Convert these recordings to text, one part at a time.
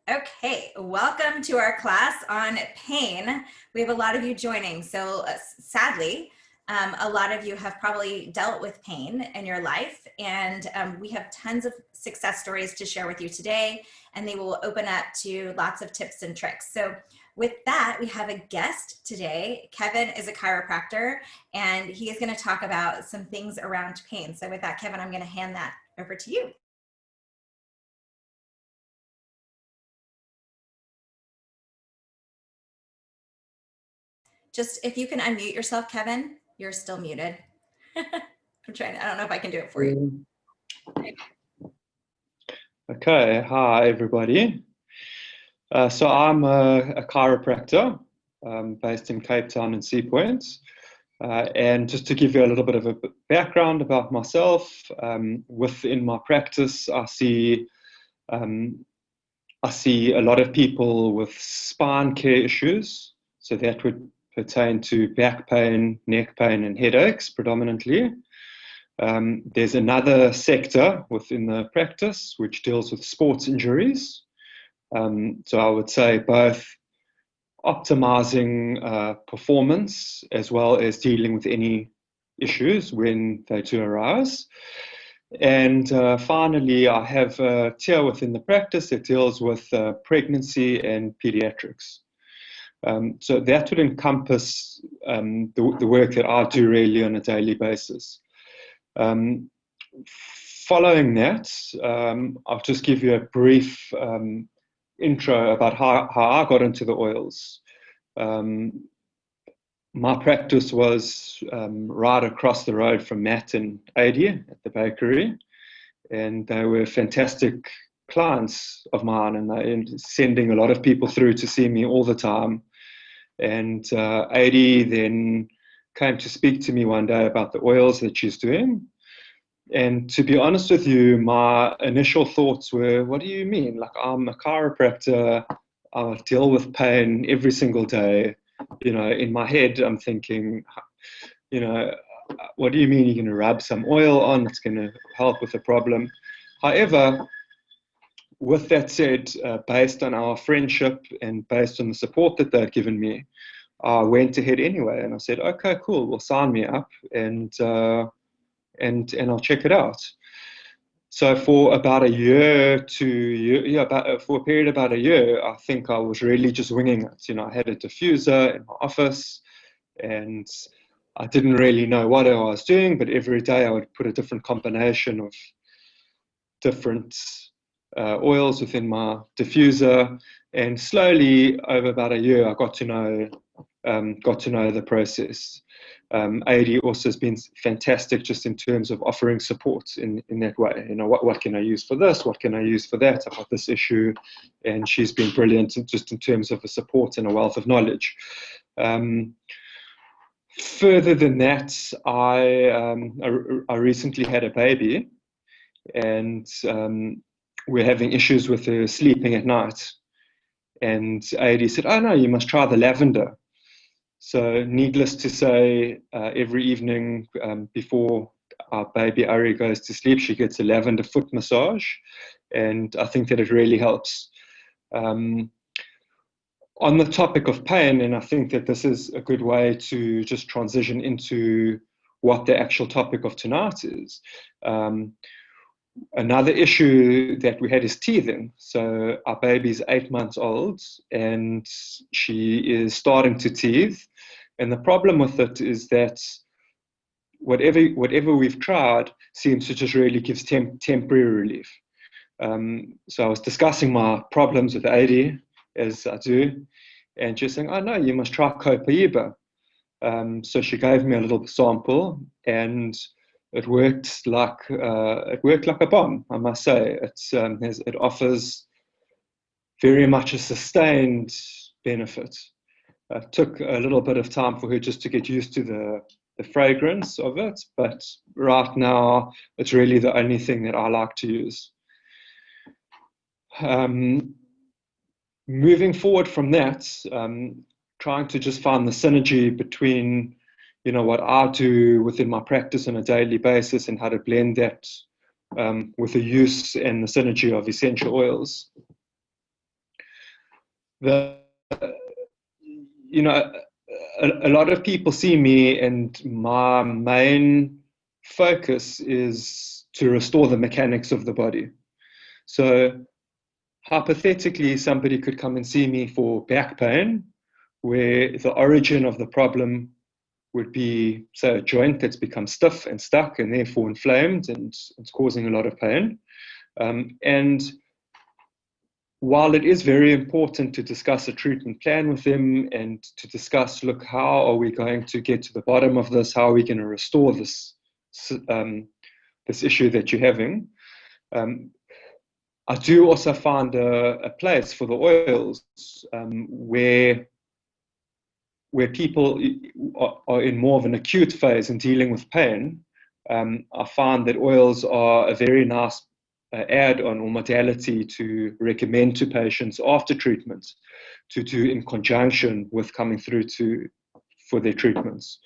Okay, welcome to our class on pain. We have a lot of you joining, so sadly, a lot of you have probably dealt with pain in your life, and we have tons of success stories to share with you today, and they will open up to lots of tips and tricks. So with that, we have a guest today. Kevin is a chiropractor, and he is going to talk about some things around pain. So with that, Kevin, I'm going to hand that over to you. Just if you can unmute yourself, Kevin, you're still muted. I'm trying, I don't know if I can do it for you. Okay, hi everybody. So I'm a chiropractor based in Cape Town and Sea Point. And just to give you a little bit of a background about myself, within my practice, I see a lot of people with spine care issues. So that would pertain to back pain, neck pain, and headaches predominantly. There's another sector within the practice which deals with sports injuries. So I would say both optimizing performance as well as dealing with any issues when they do arise. And finally, I have a tier within the practice that deals with pregnancy and pediatrics. So that would encompass the work that I do really on a daily basis. Following that, I'll just give you a brief intro about how I got into the oils. My practice was right across the road from Matt and Adi at the bakery, and they were fantastic clients of mine, and they're sending a lot of people through to see me all the time. And Adi then came to speak to me one day about the oils that she's doing. And to be honest with you, my initial thoughts were, what do you mean? Like, I'm a chiropractor, I deal with pain every single day. In my head, I'm thinking, what do you mean you're going to rub some oil on? It's going to help with the problem. However, with that said, based on our friendship and based on the support that they'd given me, I went ahead anyway. And I said, okay, cool, well, sign me up and I'll check it out. So for about a year for a period of about a year, I think I was really just winging it. I had a diffuser in my office, and I didn't really know what I was doing, but every day I would put a different combination of different oils within my diffuser, and slowly over about a year, I got to know the process. AD also has been fantastic just in terms of offering support in that way. What can I use for this? What can I use for that? I've got this issue, and she's been brilliant just in terms of the support and a wealth of knowledge. Further than that, I recently had a baby, and we're having issues with her sleeping at night. And AD said, "Oh no, you must try the lavender." So needless to say, every evening before our baby Ari goes to sleep, she gets a lavender foot massage, and I think that it really helps. On the topic of pain, and I think that this is a good way to just transition into what the actual topic of tonight is. Another issue that we had is teething. So our baby's 8 months old, and she is starting to teethe. And the problem with it is that whatever we've tried seems to just really give temporary relief. So I was discussing my problems with Adi, as I do, and she's saying, "Oh no, you must try Copaiba." So she gave me a little sample, and it worked like a bomb, I must say. It offers very much a sustained benefit. It took a little bit of time for her just to get used to the fragrance of it, but right now it's really the only thing that I like to use. Moving forward from that, trying to just find the synergy between what I do within my practice on a daily basis and how to blend that with the use and the synergy of essential oils. the you know, a lot of people see me, and my main focus is to restore the mechanics of the body. So hypothetically, somebody could come and see me for back pain, where the origin of the problem would be, say, a joint that's become stiff and stuck and therefore inflamed, and it's causing a lot of pain. And while it is very important to discuss a treatment plan with them and to discuss, look, how are we going to get to the bottom of this? How are we going to restore this this issue that you're having? I do also find a place for the oils where people are in more of an acute phase in dealing with pain. I find that oils are a very nice add-on or modality to recommend to patients after treatment to do in conjunction with coming through for their treatments.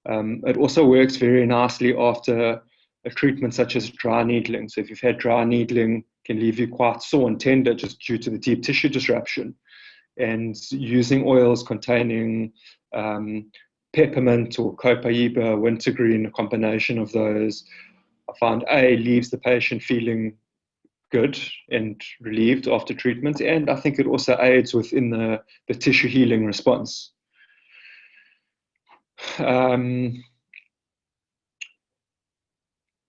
It also works very nicely after a treatment such as dry needling. So if you've had dry needling, it can leave you quite sore and tender just due to the deep tissue disruption. And using oils containing peppermint or copaiba, wintergreen, a combination of those, I find leaves the patient feeling good and relieved after treatment, and I think it also aids within the tissue healing response.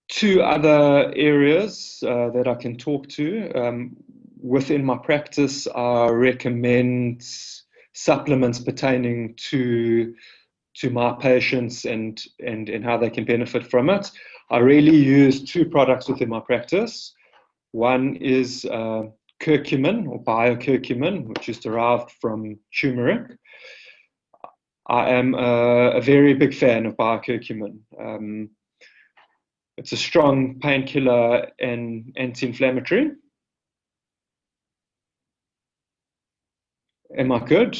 Two other areas that I can talk to. Within my practice, I recommend supplements pertaining to my patients and how they can benefit from it. I really use two products within my practice. One is curcumin or biocurcumin, which is derived from turmeric. I am a very big fan of biocurcumin. It's a strong painkiller and anti-inflammatory. Am I good?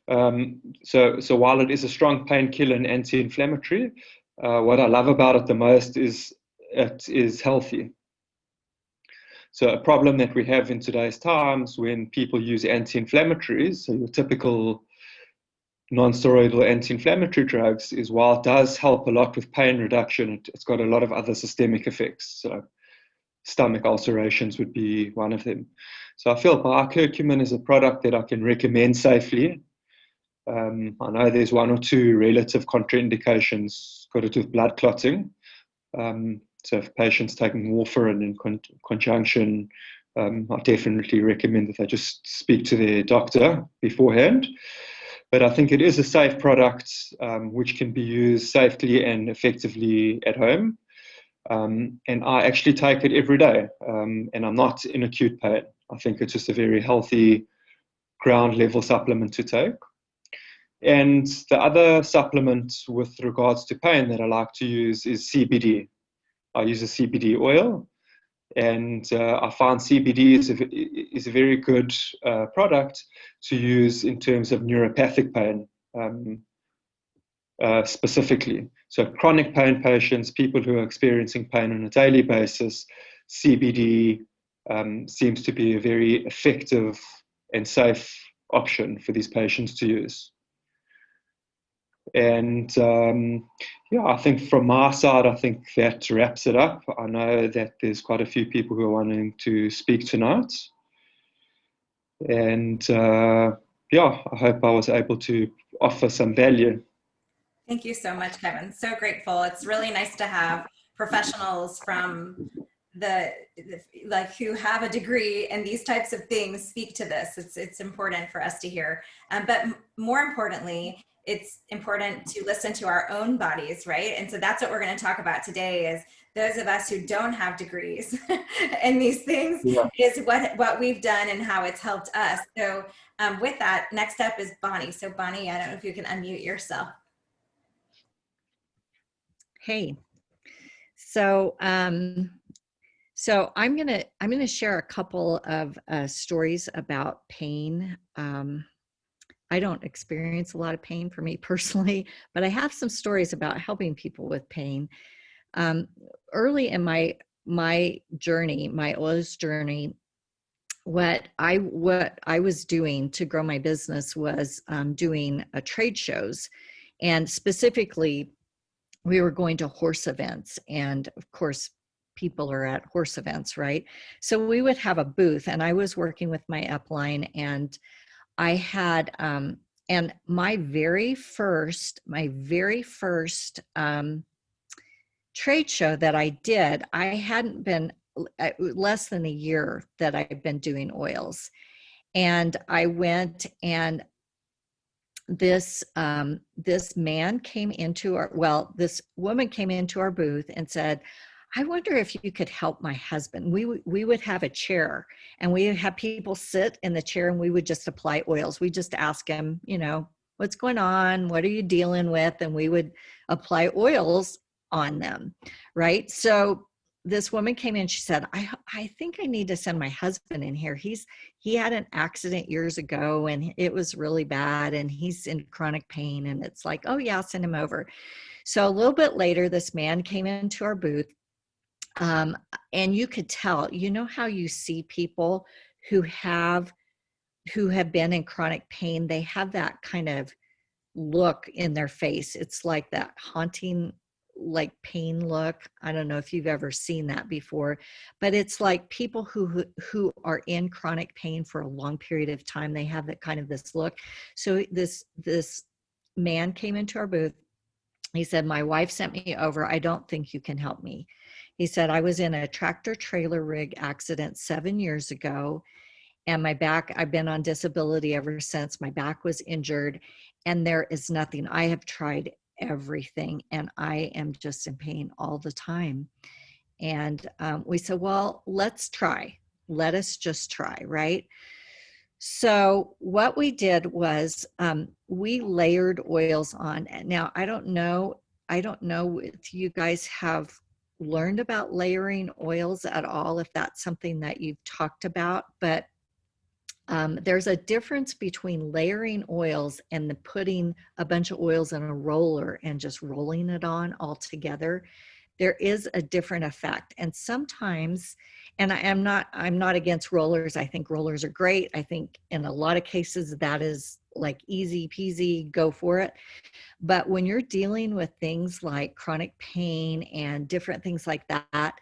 So while it is a strong painkiller and anti-inflammatory, what I love about it the most is it is healthy. So a problem that we have in today's times when people use anti-inflammatories, so your typical non-steroidal anti-inflammatory drugs, is while it does help a lot with pain reduction, it's got a lot of other systemic effects. So stomach ulcerations would be one of them. So I feel biocurcumin is a product that I can recommend safely. I know there's one or two relative contraindications got to do with blood clotting. So if patients taking warfarin in conjunction, I definitely recommend that they just speak to their doctor beforehand. But I think it is a safe product which can be used safely and effectively at home. And I actually take it every day, and I'm not in acute pain. I think it's just a very healthy ground level supplement to take. And the other supplement with regards to pain that I like to use is CBD. I use a CBD oil, and I find CBD is a very good product to use in terms of neuropathic pain specifically. So chronic pain patients, people who are experiencing pain on a daily basis, CBD seems to be a very effective and safe option for these patients to use. And I think from my side, I think that wraps it up. I know that there's quite a few people who are wanting to speak tonight. And I hope I was able to offer some value. Thank you so much, Kevin. So grateful. It's really nice to have professionals from who have a degree in these types of things speak to this. It's important for us to hear. But more importantly, it's important to listen to our own bodies, right? And so that's what we're going to talk about today, is those of us who don't have degrees in these things, is what we've done and how it's helped us. So with that, next up is Bonnie. So Bonnie, I don't know if you can unmute yourself. Hey, so I'm gonna share a couple of stories about pain. I don't experience a lot of pain for me personally, but I have some stories about helping people with pain. Early in my journey, my oils journey, what I was doing to grow my business was doing trade shows, and specifically we were going to horse events, and of course people are at horse events, right? So we would have a booth, and I was working with my upline, and I had and my very first trade show that I did, I hadn't been less than a year that I've been doing oils. And I went, and this man came into this woman came into our booth and said, I wonder if you could help my husband. We would have a chair, and we would have people sit in the chair, and we would just apply oils. We just ask him, what's going on? What are you dealing with? And we would apply oils on them, right? So this woman came in, she said, I think I need to send my husband in here. He had an accident years ago, and it was really bad, and he's in chronic pain. And it's like, oh yeah, send him over. So a little bit later, this man came into our booth, and you could tell, how you see people who have been in chronic pain, they have that kind of look in their face. It's like that haunting, like pain look. I don't know if you've ever seen that before, but it's like people who are in chronic pain for a long period of time, they have that kind of this look. So this man came into our booth. He said, my wife sent me over. I don't think you can help me. He said, I was in a tractor trailer rig accident 7 years ago, and my back, I've been on disability ever since. My back was injured, and there is nothing. I have tried everything, and I am just in pain all the time. And we said, well, let's try. Let us just try, right? So what we did was we layered oils on. Now, I don't know if you guys have learned about layering oils at all, if that's something that you've talked about, but there's a difference between layering oils and the putting a bunch of oils in a roller and just rolling it on all together. There is a different effect. And sometimes, and I'm not against rollers. I think rollers are great. I think in a lot of cases that is like easy peasy, go for it. But when you're dealing with things like chronic pain and different things like that,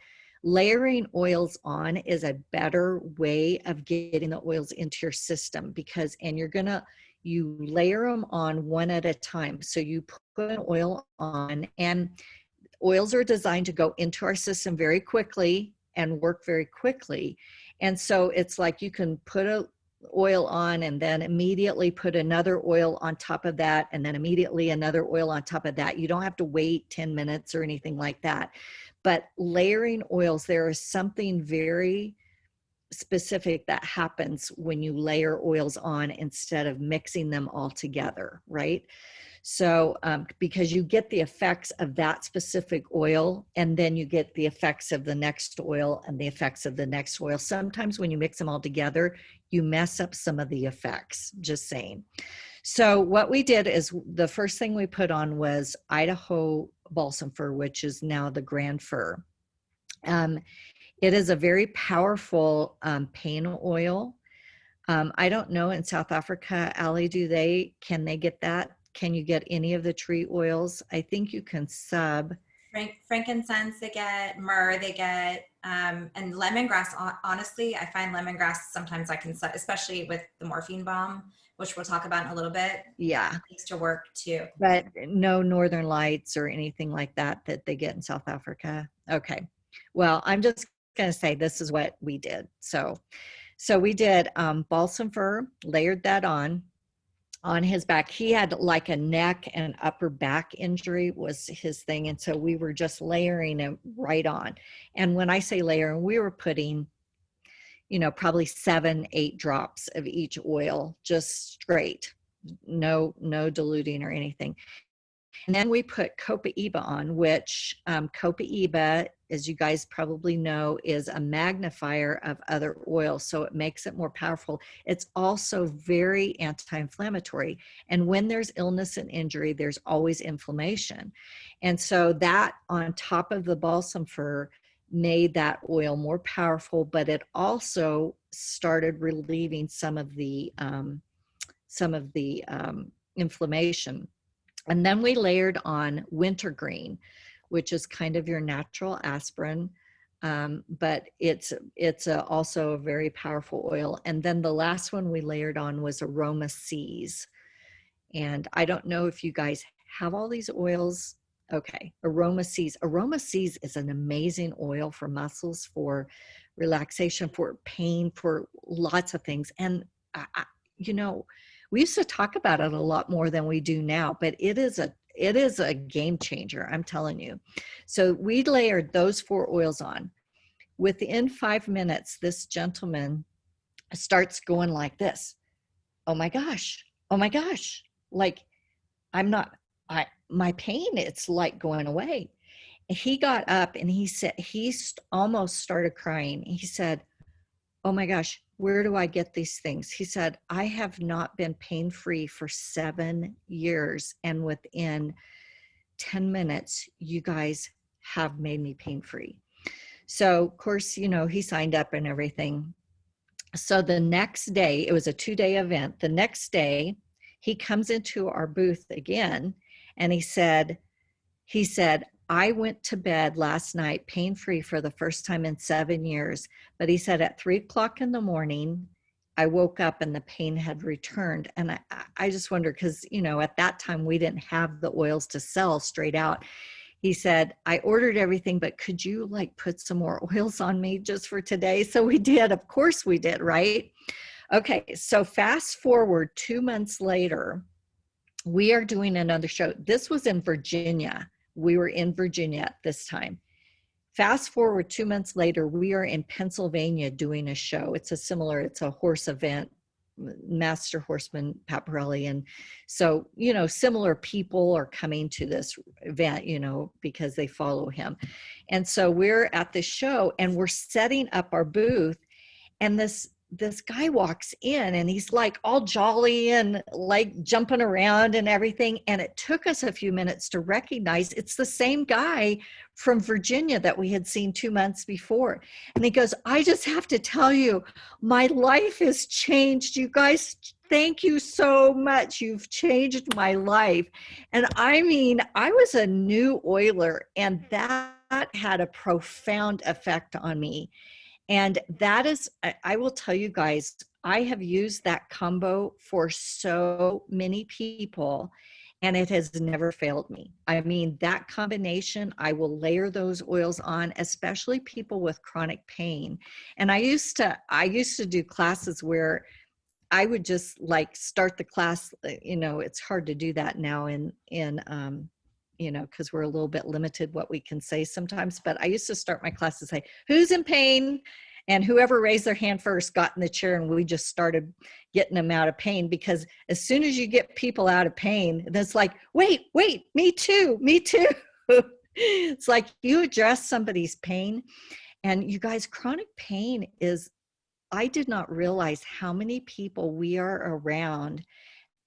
layering oils on is a better way of getting the oils into your system, because, and you layer them on one at a time. So you put an oil on, and oils are designed to go into our system very quickly and work very quickly. And so it's like you can put a oil on and then immediately put another oil on top of that, and then immediately another oil on top of that. You don't have to wait 10 minutes or anything like that. But layering oils, there is something very specific that happens when you layer oils on instead of mixing them all together, right? So because you get the effects of that specific oil, and then you get the effects of the next oil and the effects of the next oil. Sometimes when you mix them all together, you mess up some of the effects, just saying. So what we did is the first thing we put on was Idaho balsam fir, which is now the grand fir. It is a very powerful pain oil. I don't know in South Africa, Allie, can they get that? Can you get any of the tree oils? I think you can sub. Frankincense they get, myrrh they get, and lemongrass. Honestly, I find lemongrass sometimes I can, especially with the morphine balm, which we'll talk about in a little bit. Yeah. It needs to work too. But no Northern Lights or anything like that they get in South Africa. Okay. Well, I'm just going to say this is what we did. So we did balsam fir, layered that on his back. He had like a neck and upper back injury was his thing. And so we were just layering him right on. And when I say layering, we were putting, probably 7-8 drops of each oil, just straight, no diluting or anything. And then we put Copaiba on, which Copaiba, as you guys probably know, is a magnifier of other oils. So it makes it more powerful. It's also very anti-inflammatory. And when there's illness and injury, there's always inflammation. And so that on top of the balsam fir made that oil more powerful, but it also started relieving some of the inflammation. And then we layered on wintergreen, which is kind of your natural aspirin, but it's also a very powerful oil. And then the last one we layered on was aroma seas. And I don't know if you guys have all these oils. Okay, aroma seas. Aroma seas is an amazing oil for muscles, for relaxation, for pain, for lots of things. And you know, we used to talk about it a lot more than we do now, but it is a game changer, I'm telling you. So we layered those 4 oils on. Within 5 minutes, this gentleman starts going like this. Oh my gosh. Oh my gosh. Like, my pain, it's like going away. He got up and he said, almost started crying. He said, oh my gosh, where do I get these things? He said, I have not been pain-free for 7 years. And within 10 minutes, you guys have made me pain-free. So of course, he signed up and everything. So the next day, it was a 2-day event. The next day, he comes into our booth again, and he said, I went to bed last night pain-free for the first time in 7 years. But he said at 3:00 in the morning, I woke up and the pain had returned. And I just wonder, because, at that time we didn't have the oils to sell straight out. He said, I ordered everything, but could you put some more oils on me just for today? So we did. Of course we did, right? Okay, so fast forward 2 months later, we are doing another show. This was in Virginia. We were in Virginia at this time. Fast forward 2 months later, we are in Pennsylvania doing a show. It's a horse event, Master Horseman Pat Pirelli. And so, similar people are coming to this event, because they follow him. And so we're at this show and we're setting up our booth, and this guy walks in and he's all jolly and jumping around and everything. And it took us a few minutes to recognize it's the same guy from Virginia that we had seen 2 months before. And he goes, I just have to tell you, my life has changed. You guys, thank you so much. You've changed my life. And I mean, I was a new oiler, and that had a profound effect on me. And that is, I will tell you guys, I have used that combo for so many people, and it has never failed me. I mean, that combination, I will layer those oils on, especially people with chronic pain. And I used to do classes where I would just start the class, it's hard to do that now because we're a little bit limited what we can say sometimes. But I used to start my class and say, who's in pain? And whoever raised their hand first got in the chair, and we just started getting them out of pain. Because as soon as you get people out of pain, it's wait, me too. It's like you address somebody's pain. And you guys, chronic pain I did not realize how many people we are around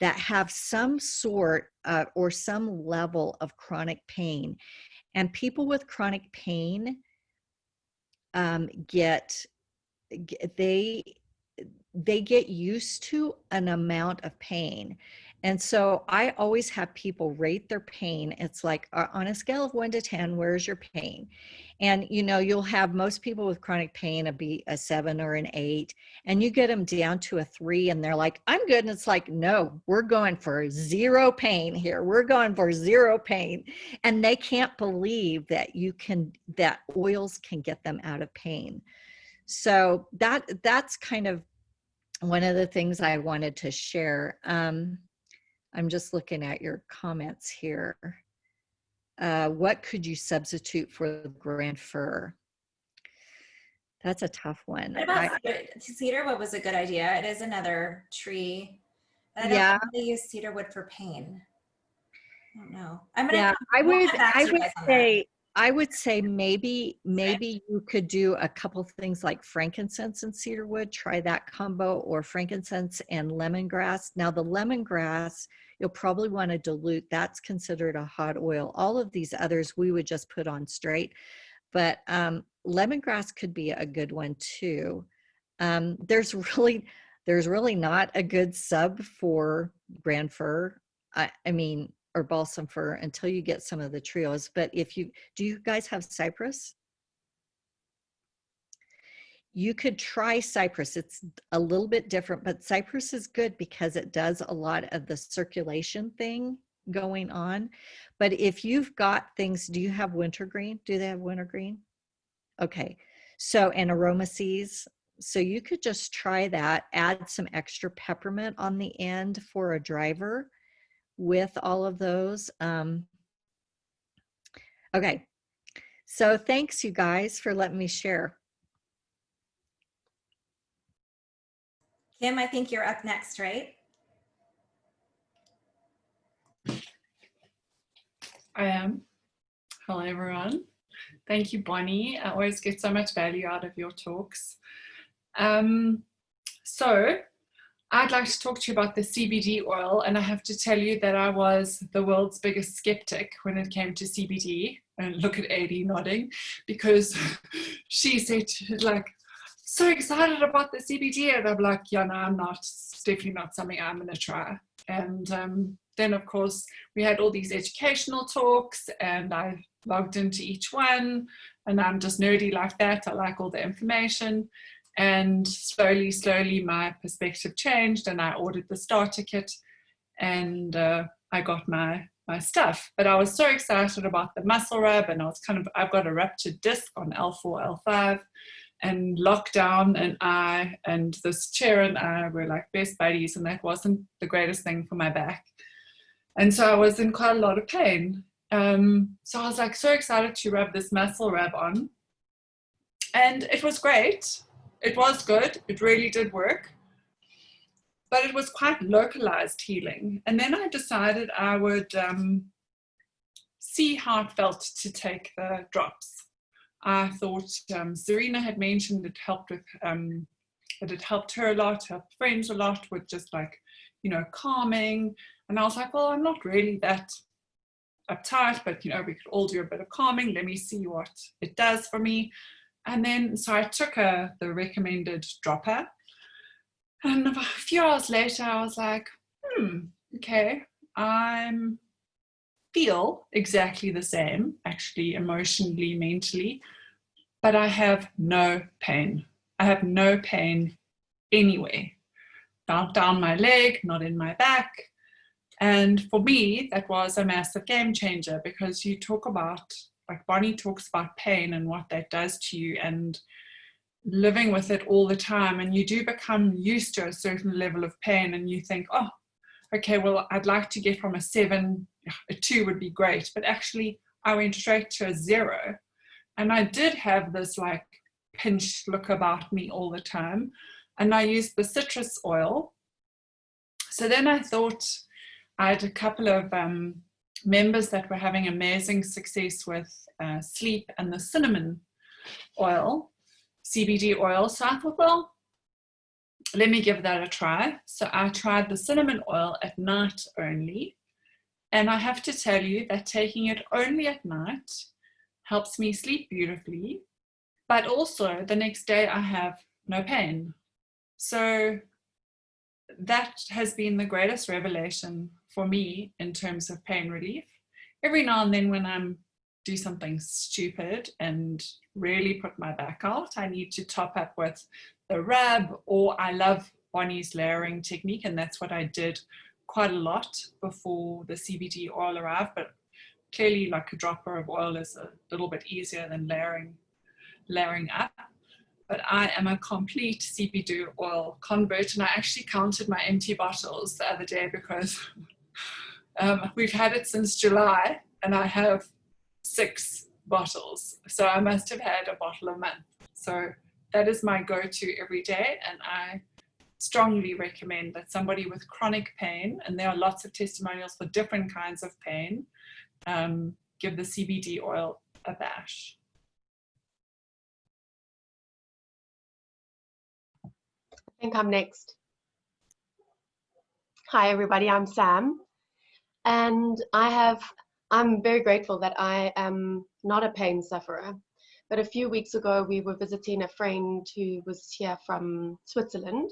that have some sort or some level of chronic pain. And people with chronic pain they get used to an amount of pain. And so I always have people rate their pain. It's on a scale of 1 to 10, where's your pain? And you'll have most people with chronic pain be a 7 or an 8, and you get them down to a 3 and they're like, I'm good. And it's no, we're going for 0 pain here. We're going for 0 pain. And they can't believe that that oils can get them out of pain. So that's kind of one of the things I wanted to share. I'm just looking at your comments here. What could you substitute for the grand fir? That's a tough one. What about cedar? What was a good idea? It is another tree. I don't know if they use cedar wood for pain. I don't know. I would say maybe you could do a couple things like frankincense and cedarwood. Try that combo, or frankincense and lemongrass. Now the lemongrass, you'll probably want to dilute. That's considered a hot oil. All of these others we would just put on straight. But lemongrass could be a good one too. There's really not a good sub for grand fir. I mean, or balsam fir until you get some of the trios. But do you guys have cypress? You could try cypress. It's a little bit different, but cypress is good because it does a lot of the circulation thing going on. But if you've got things, do you have wintergreen? Do they have wintergreen? Okay. So, and aromaceas. So you could just try that, add some extra peppermint on the end for a driver with all of those. Okay. So thanks you guys for letting me share. Kim, I think you're up next, right? I am. Hello, everyone. Thank you, Bonnie. I always get so much value out of your talks. So I'd like to talk to you about the CBD oil, and I have to tell you that I was the world's biggest skeptic when it came to CBD. And look at Adi nodding, because she said, like, so excited about the CBD, and I'm like, yeah, no, I'm not. It's definitely not something I'm going to try. And then, of course, we had all these educational talks, and I logged into each one, and I'm just nerdy like that. I like all the information. And slowly, my perspective changed, and I ordered the starter kit, and I got my stuff. But I was so excited about the muscle rub, and I've got a ruptured disc on L4, L5, and lockdown, and I and this chair and I were like best buddies, and that wasn't the greatest thing for my back. And so I was in quite a lot of pain. So I was like so excited to rub this muscle rub on, and it was great. It was good. It really did work. But it was quite localized healing. And then I decided I would see how it felt to take the drops. I thought Serena had mentioned it helped with, it had helped her a lot, helped friends a lot with just like, you know, calming. And I was like, well, I'm not really that uptight, but, you know, we could all do a bit of calming. Let me see what it does for me. And then, so I took the recommended dropper. And a few hours later, I was like, okay, I feel exactly the same, actually, emotionally, mentally, but I have no pain. I have no pain anywhere. Not down my leg, not in my back. And for me, that was a massive game changer, because you talk about, like Bonnie talks about pain and what that does to you, and living with it all the time, and you do become used to a certain level of pain, and you think, oh, okay, well, I'd like to get from a 7, a 2 would be great, but actually I went straight to a 0, and I did have this like pinched look about me all the time, and I used the citrus oil. So then I thought, I had a couple of members that were having amazing success with sleep and the cinnamon oil, CBD oil. So I thought, well, let me give that a try. So I tried the cinnamon oil at night only. And I have to tell you that taking it only at night helps me sleep beautifully. But also the next day I have no pain. So that has been the greatest revelation for me in terms of pain relief. Every now and then when I'm do something stupid and really put my back out, I need to top up with the rub, or I love Bonnie's layering technique, and that's what I did quite a lot before the CBD oil arrived. But clearly, like a dropper of oil is a little bit easier than layering up. But I am a complete CBD oil convert, and I actually counted my empty bottles the other day, because we've had it since July, and I have 6 bottles. So I must have had a bottle a month. So that is my go-to every day, and I strongly recommend that somebody with chronic pain, and there are lots of testimonials for different kinds of pain, give the CBD oil a bash. I think I'm next. Hi everybody, I'm Sam, and I'm very grateful that I am not a pain sufferer. But a few weeks ago, we were visiting a friend who was here from Switzerland,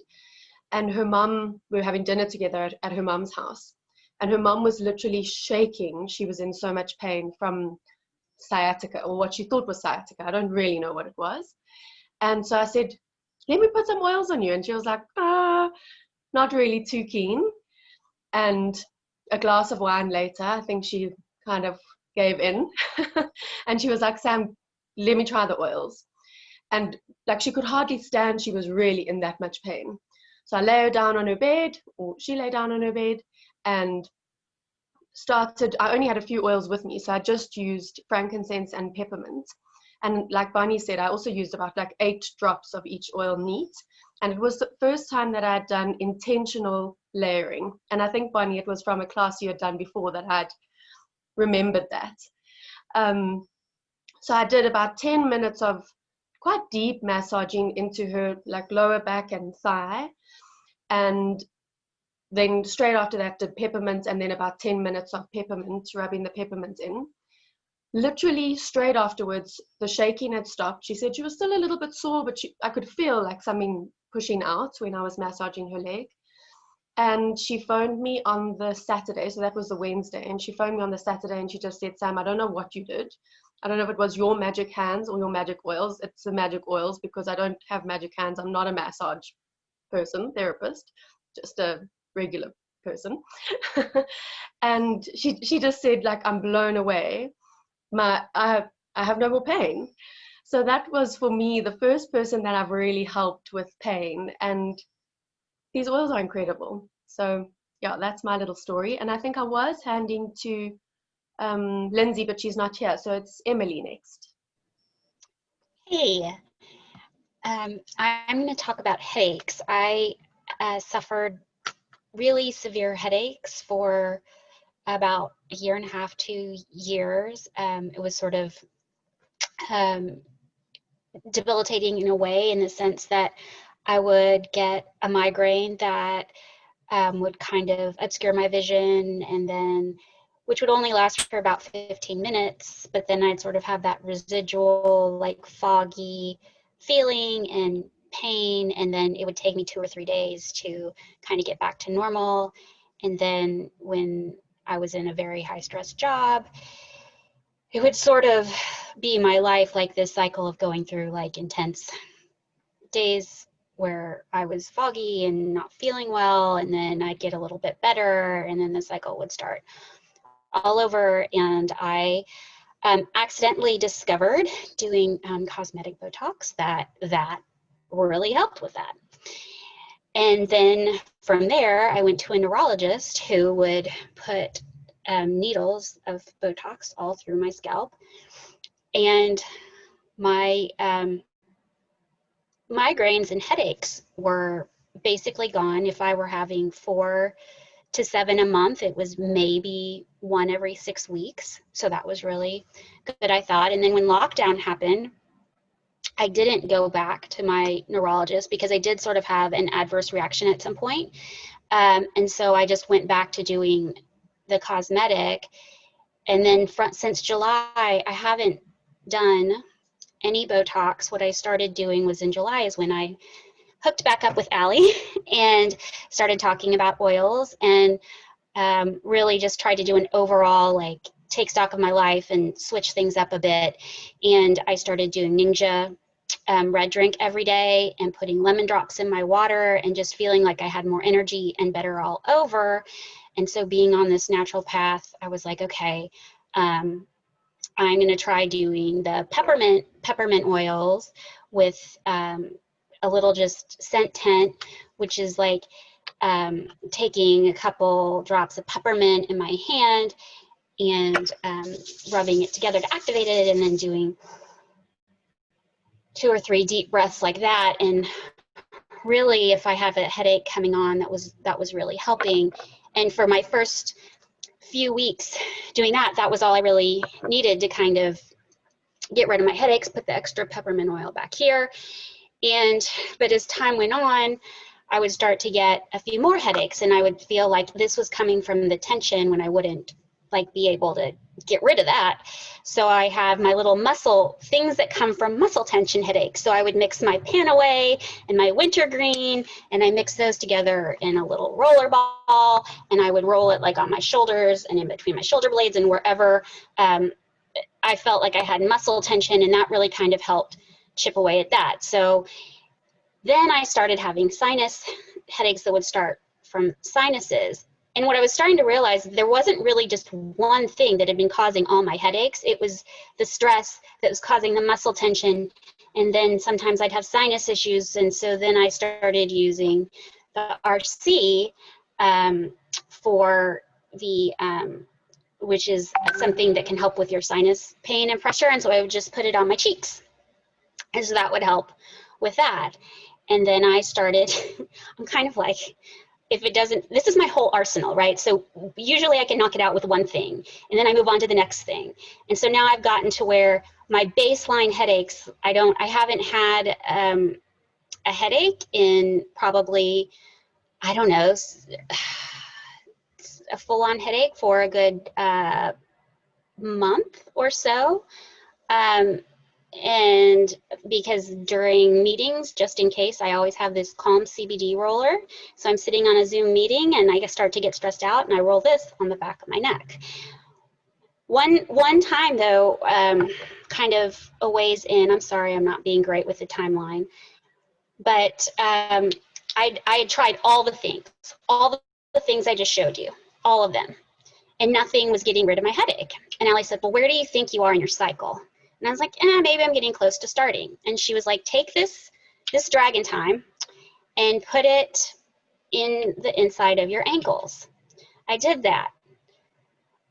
and her mum, we were having dinner together at her mum's house, and her mum was literally shaking. She was in so much pain from sciatica, or what she thought was sciatica. I don't really know what it was. And so I said, let me put some oils on you. And she was like, not really too keen. And a glass of wine later, I think she kind of gave in. And she was like, Sam, let me try the oils. And like, she could hardly stand. She was really in that much pain. So I lay her down on her bed, or she lay down on her bed, and I only had a few oils with me. So I just used frankincense and peppermint. And like Bonnie said, I also used about like 8 drops of each oil neat. And it was the first time that I had done intentional layering. And I think, Bonnie, it was from a class you had done before that I'd remembered that. So I did about 10 minutes of quite deep massaging into her like lower back and thigh. And then straight after that did peppermint, and then about 10 minutes of peppermint, rubbing the peppermint in. Literally straight afterwards, the shaking had stopped. She said she was still a little bit sore, but I could feel like something pushing out when I was massaging her leg. And she phoned me on the Saturday, so that was the Wednesday, and she phoned me on the Saturday and she just said, Sam, I don't know what you did. I don't know if it was your magic hands or your magic oils. It's the magic oils, because I don't have magic hands. I'm not a massage therapist, just a regular person. And she just said, like, I'm blown away. I have no more pain. So that was, for me, the first person that I've really helped with pain. And these oils are incredible. So yeah, that's my little story. And I think I was handing to Lindsay, but she's not here. So it's Emily next. Hey, I'm going to talk about headaches. I suffered really severe headaches for about 1.5 to 2 years. It was sort of debilitating in a way, in the sense that I would get a migraine that would kind of obscure my vision, and then which would only last for about 15 minutes, but then I'd sort of have that residual like foggy feeling and pain, and then it would take me 2 or 3 days to kind of get back to normal. And then when I was in a very high stress job, it would sort of be my life, like this cycle of going through like intense days where I was foggy and not feeling well, and then I'd get a little bit better, and then the cycle would start all over. And I accidentally discovered doing cosmetic Botox that really helped with that. And then from there, I went to a neurologist who would put needles of Botox all through my scalp, and my migraines and headaches were basically gone. If I were having 4 to 7 a month, it was maybe 1 every 6 weeks. So that was really good, I thought. And then when lockdown happened, I didn't go back to my neurologist because I did sort of have an adverse reaction at some point. And so I just went back to doing the cosmetic. And then since July, I haven't done any Botox. What I started doing was in July is when I hooked back up with Allie and started talking about oils, and really just tried to do an overall, like, take stock of my life and switch things up a bit. And I started doing Ninja red drink every day and putting lemon drops in my water and just feeling like I had more energy and better all over. And so being on this natural path, I was like, okay, I'm going to try doing the peppermint oils with a little just scent tent, which is like taking a couple drops of peppermint in my hand and rubbing it together to activate it, and then doing 2 or 3 deep breaths like that. And really, if I have a headache coming on, that was really helping. And for my first few weeks doing that was all I really needed to kind of get rid of my headaches, put the extra peppermint oil back here. But as time went on, I would start to get a few more headaches, and I would feel like this was coming from the tension when I wouldn't like be able to get rid of that. So I have my little muscle things that come from muscle tension headaches. So I would mix my Panaway and my wintergreen, and I mix those together in a little roller ball, and I would roll it like on my shoulders and in between my shoulder blades and wherever I felt like I had muscle tension, and that really kind of helped chip away at that. So then I started having sinus headaches that would start from sinuses. And what I was starting to realize, there wasn't really just one thing that had been causing all my headaches. It was the stress that was causing the muscle tension. And then sometimes I'd have sinus issues. And so then I started using the RC for the, which is something that can help with your sinus pain and pressure. And so I would just put it on my cheeks. And so that would help with that. And then I started, I'm kind of like, if it doesn't, this is my whole arsenal, right? So usually I can knock it out with one thing, and then I move on to the next thing. And so now I've gotten to where my baseline headaches, I haven't had a headache in probably, I don't know, a full-on headache for a good month or so. And because during meetings, just in case, I always have this Calm CBD roller. So I'm sitting on a Zoom meeting and I start to get stressed out, and I roll this on the back of my neck. One time though, kind of a ways in, I'm sorry, I'm not being great with the timeline, but I had tried all the things I just showed you, all of them, and nothing was getting rid of my headache. And Allie said, well, where do you think you are in your cycle? And I was like, maybe I'm getting close to starting. And she was like, take this Dragon Time and put it in the inside of your ankles. I did that.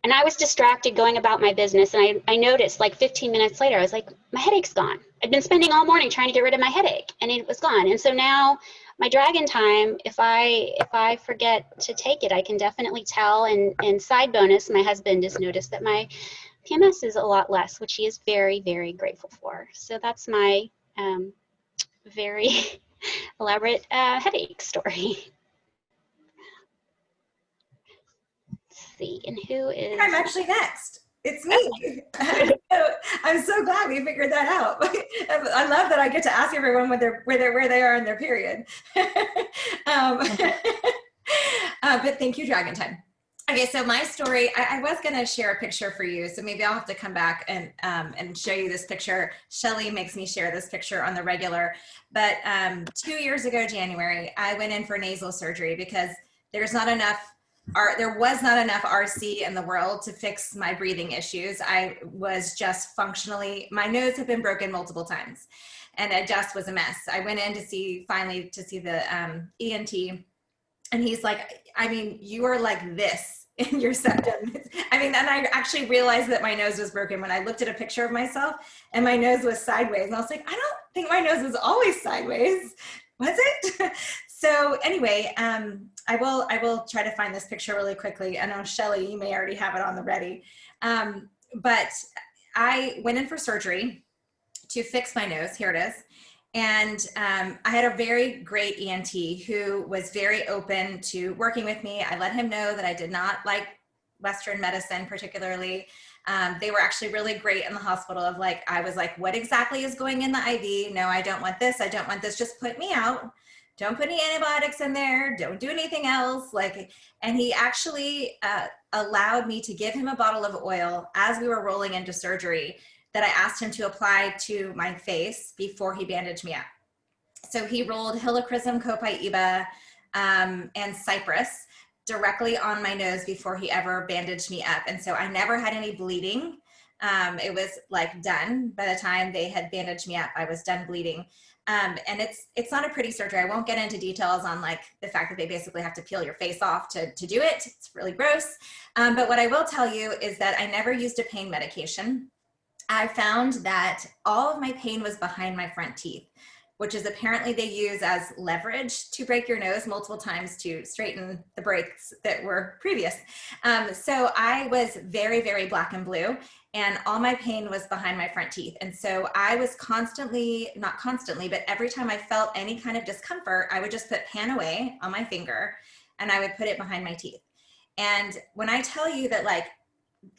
And I was distracted going about my business. And I noticed like 15 minutes later, I was like, my headache's gone. I'd been spending all morning trying to get rid of my headache, and it was gone. And so now my Dragon Time, if I forget to take it, I can definitely tell. And side bonus, my husband has noticed that my PMS is a lot less, which he is very, very grateful for. So that's my very elaborate headache story. Let's see, and who is? I'm actually next. It's me. I'm so glad we figured that out. I love that I get to ask everyone where they are in their period. But thank you, Dragon Time. Okay, so my story, I was going to share a picture for you, so maybe I'll have to come back and show you this picture. Shelly makes me share this picture on the regular, but 2 years ago, January, I went in for nasal surgery because there was not enough RC in the world to fix my breathing issues. I was just functionally, my nose had been broken multiple times, and it just was a mess. I went in finally to see the ENT. And he's like, I mean, you are like this in your septum. I mean, and I actually realized that my nose was broken when I looked at a picture of myself and my nose was sideways. And I was like, I don't think my nose was always sideways. Was it? So anyway, I will try to find this picture really quickly. I know, Shelly, you may already have it on the ready. But I went in for surgery to fix my nose. Here it is. And I had a very great ENT who was very open to working with me. I let him know that I did not like Western medicine particularly. They were actually really great in the hospital of like, I was like, what exactly is going in the IV? No, I don't want this. I don't want this. Just put me out. Don't put any antibiotics in there. Don't do anything else. And he actually allowed me to give him a bottle of oil as we were rolling into surgery that I asked him to apply to my face before he bandaged me up. So he rolled helichrysum, copaiba, and cypress directly on my nose before he ever bandaged me up. And so I never had any bleeding. It was like done. By the time they had bandaged me up, I was done bleeding. And it's not a pretty surgery. I won't get into details on like the fact that they basically have to peel your face off to do it. It's really gross. But what I will tell you is that I never used a pain medication. I found that all of my pain was behind my front teeth, which is apparently they use as leverage to break your nose multiple times to straighten the breaks that were previous. So I was very, very black and blue, and all my pain was behind my front teeth. And so I was not constantly, but every time I felt any kind of discomfort, I would just put Panaway on my finger and I would put it behind my teeth. And when I tell you that like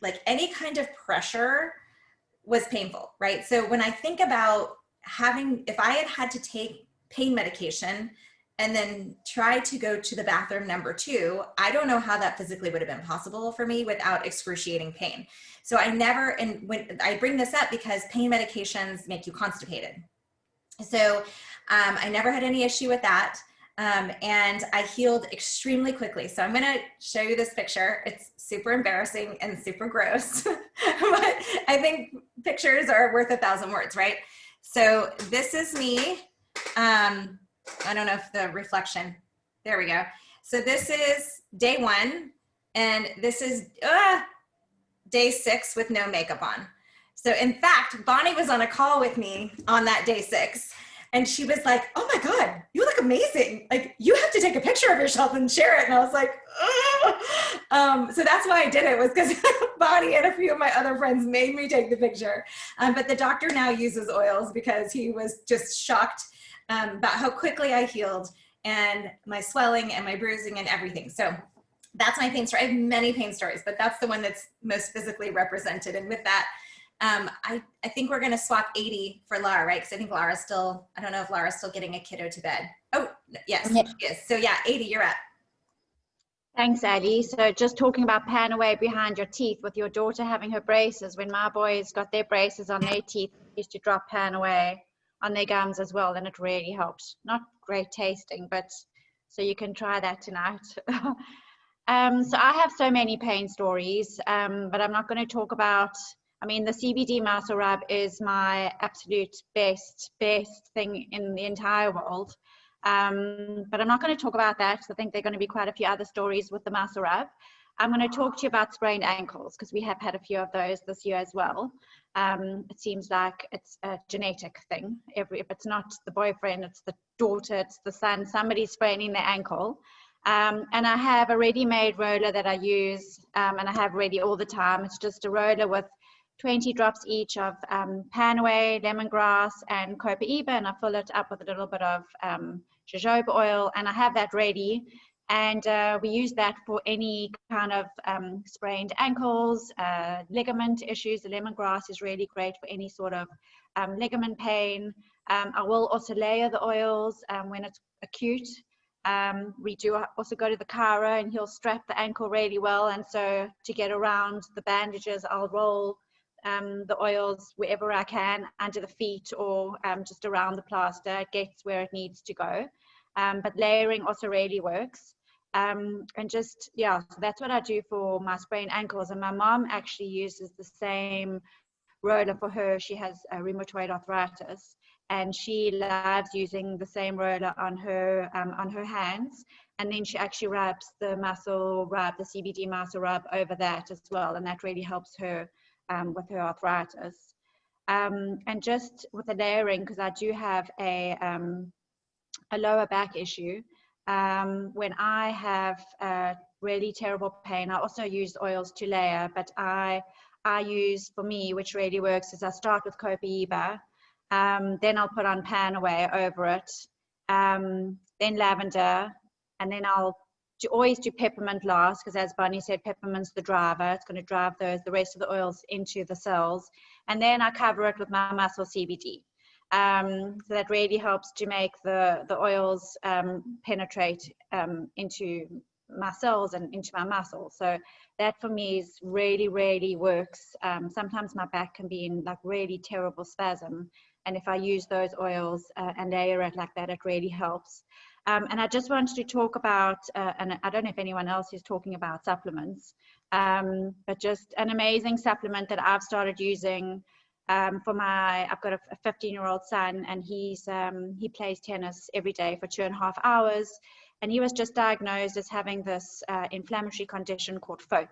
like any kind of pressure was painful, right? So when I think about if I had had to take pain medication and then try to go to the bathroom number 2, I don't know how that physically would have been possible for me without excruciating pain. So I never, and when I bring this up because pain medications make you constipated. So I never had any issue with that. And I healed extremely quickly. So I'm going to show you this picture. It's super embarrassing and super gross, but I think pictures are worth 1,000 words, right? So this is me. I don't know if the reflection, there we go. So this is day 1, and this is day 6 with no makeup on. So in fact, Bonnie was on a call with me on that day 6, and she was like, "Oh my God, you look amazing. Like, you have to take a picture of yourself and share it." And I was like, so that's why I did it, was because Bonnie and a few of my other friends made me take the picture. But the doctor now uses oils because he was just shocked about how quickly I healed, and my swelling and my bruising and everything. So that's my pain story. I have many pain stories, but that's the one that's most physically represented. And with that, I think we're going to swap 80 for Laura, right? Because I think Laura's still, I don't know if Laura's still getting a kiddo to bed. Oh, yes, she is. So yeah, 80, you're up. Thanks, Ellie. So just talking about pan away behind your teeth with your daughter having her braces, when my boys got their braces on their teeth, they used to drop pan away on their gums as well, and it really helps. Not great tasting, but so you can try that tonight. So I have so many pain stories, but I'm not going to talk about, I mean, the CBD muscle rub is my absolute best thing in the entire world. But I'm not going to talk about that, because I think there are going to be quite a few other stories with the muscle rub. I'm going to talk to you about sprained ankles, because we have had a few of those this year as well. It seems like it's a genetic thing. If it's not the boyfriend, it's the daughter, it's the son, somebody's spraining their ankle. And I have a ready-made roller that I use, and I have ready all the time. It's just a roller with 20 drops each of panaway, lemongrass, and copaiba, and I fill it up with a little bit of jojoba oil, and I have that ready. And we use that for any kind of sprained ankles, ligament issues. The lemongrass is really great for any sort of ligament pain. I will also layer the oils when it's acute. We do also go to the chiro, and he'll strap the ankle really well. And so to get around the bandages, I'll roll the oils wherever I can, under the feet or just around the plaster. It gets where it needs to go. But layering also really works. And just, yeah, so that's what I do for my sprained ankles. And my mom actually uses the same roller for her. She has rheumatoid arthritis, and she loves using the same roller on her hands. And then she actually rubs the muscle rub, the CBD muscle rub over that as well. And that really helps her with her arthritis. And just with the layering, because I do have a lower back issue. When I have really terrible pain, I also use oils to layer, but I use, for me, which really works, is I start with copaiba, then I'll put on panaway over it, then lavender, and then I'll always do peppermint last, because as Bonnie said, peppermint's the driver. It's going to drive the rest of the oils into the cells, and then I cover it with my muscle CBD. So that really helps to make the oils penetrate into my cells and into my muscles. So that for me is really, really works. Sometimes my back can be in like really terrible spasm, and if I use those oils and layer it like that, it really helps. And I just wanted to talk about, and I don't know if anyone else is talking about supplements, but just an amazing supplement that I've started using I've got a 15-year-old son, and he plays tennis every day for 2.5 hours, and he was just diagnosed as having this inflammatory condition called FOPE.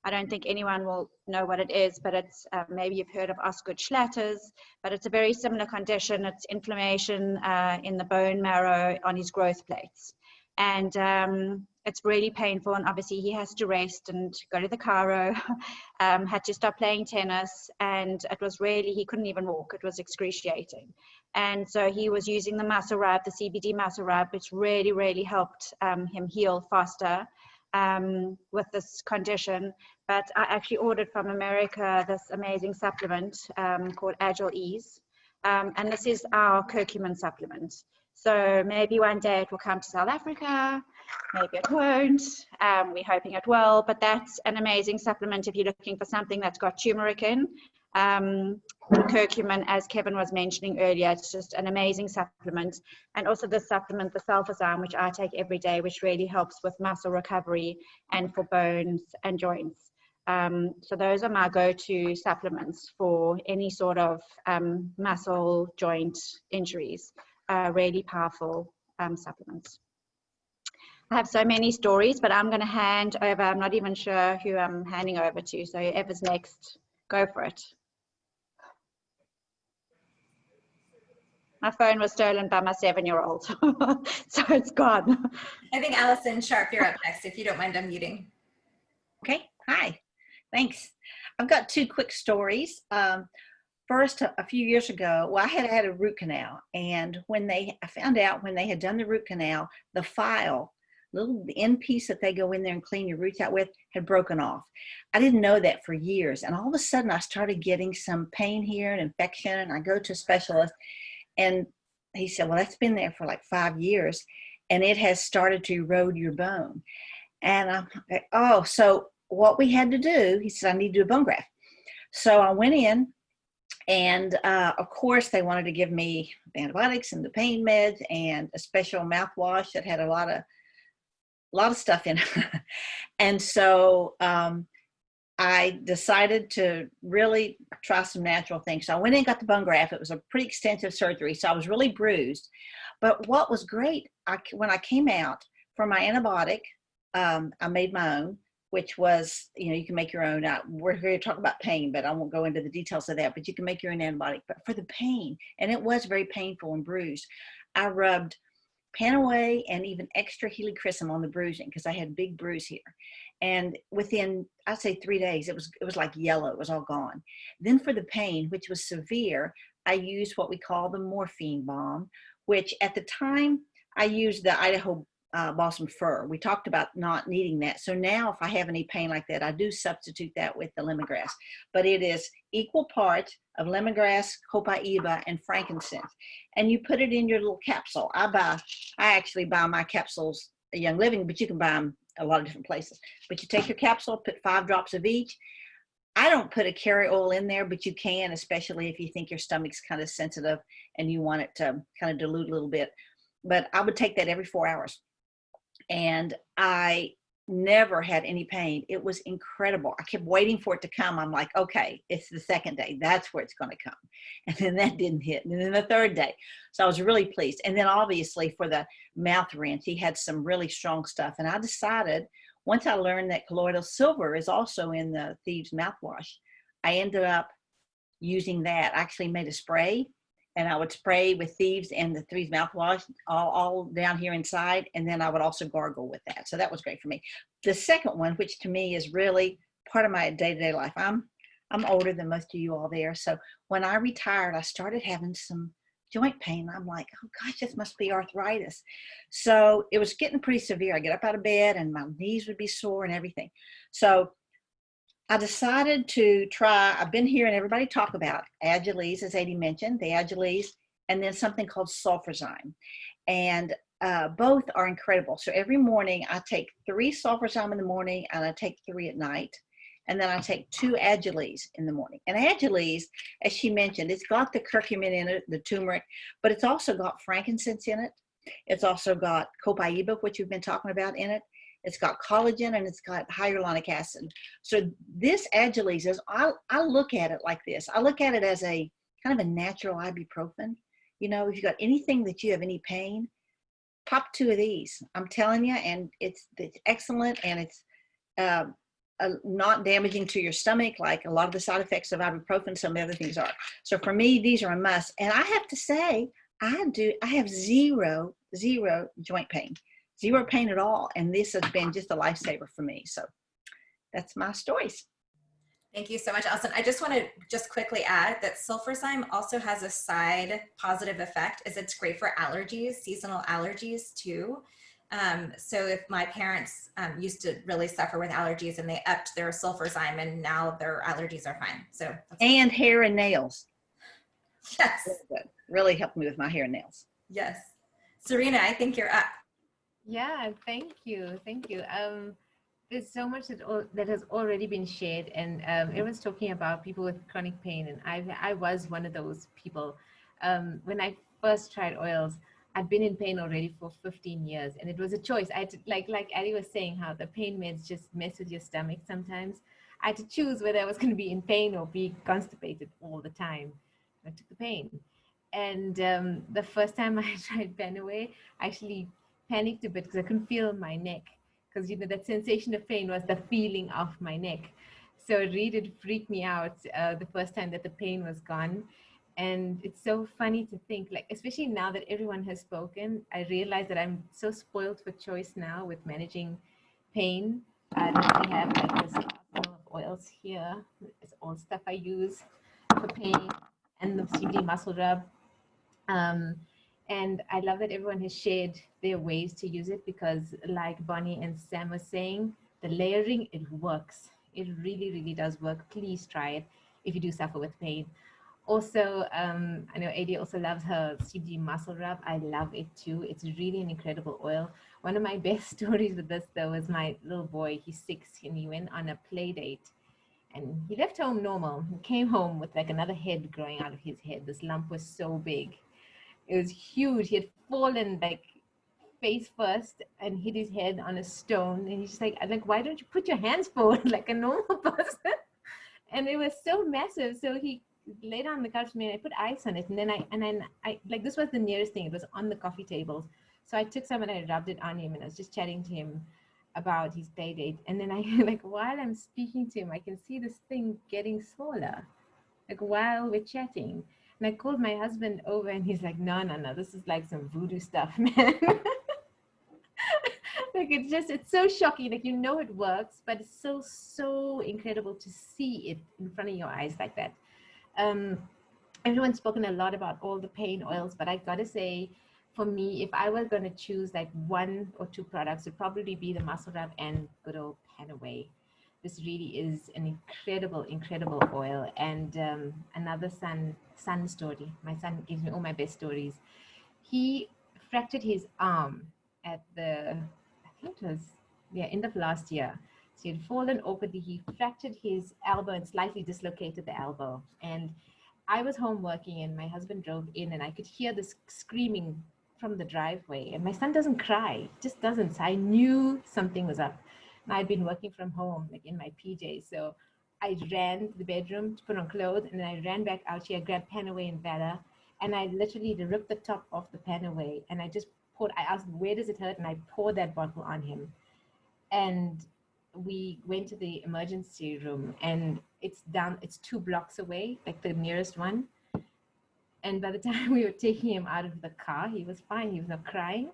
I don't think anyone will know what it is, but it's maybe you've heard of Osgood-Schlatters, but it's a very similar condition. It's inflammation in the bone marrow on his growth plates, and it's really painful, and obviously he has to rest and go to the chiro, had to stop playing tennis, and it was really, he couldn't even walk. It was excruciating. And so he was using the muscle rub, the CBD muscle rub, which really, really helped him heal faster. with this condition, but I actually ordered from America this amazing supplement called Agile Ease. And this is our curcumin supplement. So maybe one day it will come to South Africa, maybe it won't. We're hoping it will, but that's an amazing supplement if you're looking for something that's got turmeric in. Curcumin, as Kevin was mentioning earlier, it's just an amazing supplement. And also this supplement, the sulfazyme, which I take every day, which really helps with muscle recovery and for bones and joints. So those are my go-to supplements for any sort of muscle joint injuries. Really powerful supplements. I have so many stories, but I'm going to hand over. I'm not even sure who I'm handing over to. So whoever's next, go for it. My phone was stolen by my 7-year-old, so it's gone. I think Allison Sharp, you're up next, if you don't mind unmuting. Okay, hi, thanks. I've got 2 quick stories. First, a few years ago, well, I had a root canal, and I found out when they had done the root canal, the file, the end piece that they go in there and clean your roots out with, had broken off. I didn't know that for years, and all of a sudden I started getting some pain here, an infection, and I go to a specialist, and he said, well, that's been there for like 5 years, and it has started to erode your bone. And I'm like, oh, so what we had to do, he said, I need to do a bone graft. So I went in, and of course they wanted to give me antibiotics and the pain meds and a special mouthwash that had a lot of stuff in it. And so I decided to really try some natural things. So I went in and got the bone graft. It was a pretty extensive surgery, so I was really bruised. But what was great, when I came out for my antibiotic, I made my own, which was, you can make your own. We're here to talk about pain, but I won't go into the details of that, but you can make your own antibiotic. But for the pain, and it was very painful and bruised, I rubbed Panaway and even extra helichrysum on the bruising because I had a big bruise here. And within, I'd say 3 days, it was like yellow. It was all gone. Then for the pain, which was severe, I used what we call the morphine balm, which at the time I used the Idaho balsam fir. We talked about not needing that. So now if I have any pain like that, I do substitute that with the lemongrass. But it is equal parts of lemongrass, copaiba, and frankincense. And you put it in your little capsule. I actually buy my capsules at Young Living, but you can buy them a lot of different places. But you take your capsule, put 5 drops of each. I don't put a carry oil in there, but you can, especially if you think your stomach's kind of sensitive and you want it to kind of dilute a little bit. But I would take that every 4 hours. And I never had any pain. It was incredible. I kept waiting for it to come. I'm like, okay, it's the 2nd day. That's where it's going to come. And then that didn't hit. And then the 3rd day. So I was really pleased. And then obviously for the mouth rinse, he had some really strong stuff. And I decided, once I learned that colloidal silver is also in the Thieves mouthwash, I ended up using that. I actually made a spray, and I would spray with Thieves and the Thieves mouthwash all down here inside, and then I would also gargle with that. So that was great for me. The second one, which to me is really part of my day-to-day life, I'm older than most of you all there. So when I retired, I started having some joint pain. I'm like, oh gosh, this must be arthritis. So it was getting pretty severe. I get up out of bed and my knees would be sore and everything. So I decided to try, I've been hearing everybody talk about Agile Ease, as Adi mentioned, the Agile Ease, and then something called sulfazyme. And both are incredible. So every morning I take 3 sulfazyme in the morning and I take 3 at night. And then I take 2 Agile Ease in the morning. And Agile Ease, as she mentioned, it's got the curcumin in it, the turmeric, but it's also got frankincense in it. It's also got copaiba, which we've been talking about, in it. It's got collagen and it's got hyaluronic acid. So this Agile Ease is, I look at it like this. I look at it as a kind of a natural ibuprofen. If you've got anything that you have any pain, pop 2 of these. I'm telling you, and it's excellent, and it's not damaging to your stomach like a lot of the side effects of ibuprofen. Some other things are. So for me, these are a must. And I have to say, I have zero joint pain. 0 pain at all. And this has been just a lifesaver for me. So that's my stories. Thank you so much, Allison. I just want to quickly add that sulfazyme also has a side positive effect, as it's great for allergies, seasonal allergies too. So if my parents used to really suffer with allergies and they upped their sulfurzyme and now their allergies are fine. So And hair and nails. yes, Really good. Really helped me with my hair and nails. yes. Serena, I think you're up. Yeah, thank you. Thank you. There's so much that has already been shared, and everyone's talking about people with chronic pain, and I was one of those people. When I first tried oils, I'd been in pain already for 15 years, and it was a choice. I had to, like Addie was saying, how the pain meds just mess with your stomach sometimes. I had to choose whether I was going to be in pain or be constipated all the time. I took the pain. And the first time I tried Benaway, I actually panicked a bit because I couldn't feel my neck, because that sensation of pain was the feeling of my neck. So it really did freak me out the first time that the pain was gone. And it's so funny to think, like, especially now that everyone has spoken, I realize that I'm so spoiled for choice now with managing pain. I literally have like this arsenal of oils here. It's all stuff I use for pain, and the CBD muscle rub. And I love that everyone has shared their ways to use it, because like Bonnie and Sam was saying, the layering, it works. It really, really does work. Please try it if you do suffer with pain. Also, I know Adi also loves her CBD muscle rub. I love it too. It's really an incredible oil. One of my best stories with this though is my little boy, he's 6, and he went on a play date. And he left home normal. He came home with like another head growing out of his head. This lump was so big. It was huge. He had fallen like face first and hit his head on a stone. And he's just like, why don't you put your hands forward like a normal person? And it was so massive. So he laid on the couch with me and I put ice on it. And then I like, this was the nearest thing. It was on the coffee tables. So I took some and I rubbed it on him, and I was just chatting to him about his play date. And then I like, while I'm speaking to him, I can see this thing getting smaller, like while we're chatting. And I called my husband over and he's like, no, this is like some voodoo stuff, man. Like, it's so shocking. Like, it works, but it's so incredible to see it in front of your eyes like that. Everyone's spoken a lot about all the pain oils, but I gotta say, for me, if I was going to choose like 1 or 2 products, it'd probably be the muscle rub and good old Panaway. This really is an incredible oil. And another son story. My son gives me all my best stories. He fractured his arm at I think it was, end of last year. So he had fallen awkwardly. He fractured his elbow and slightly dislocated the elbow. And I was home working, and my husband drove in, and I could hear this screaming from the driveway. And my son doesn't cry, just doesn't. So I knew something was up. And I'd been working from home, like in my PJs. So I ran to the bedroom to put on clothes, and then I ran back out here, grabbed Panaway and Bella, and I literally ripped the top off the Panaway, and I asked, where does it hurt? And I poured that bottle on him. And we went to the emergency room, and it's 2 blocks away, like the nearest one. And by the time we were taking him out of the car, he was fine. He was not crying.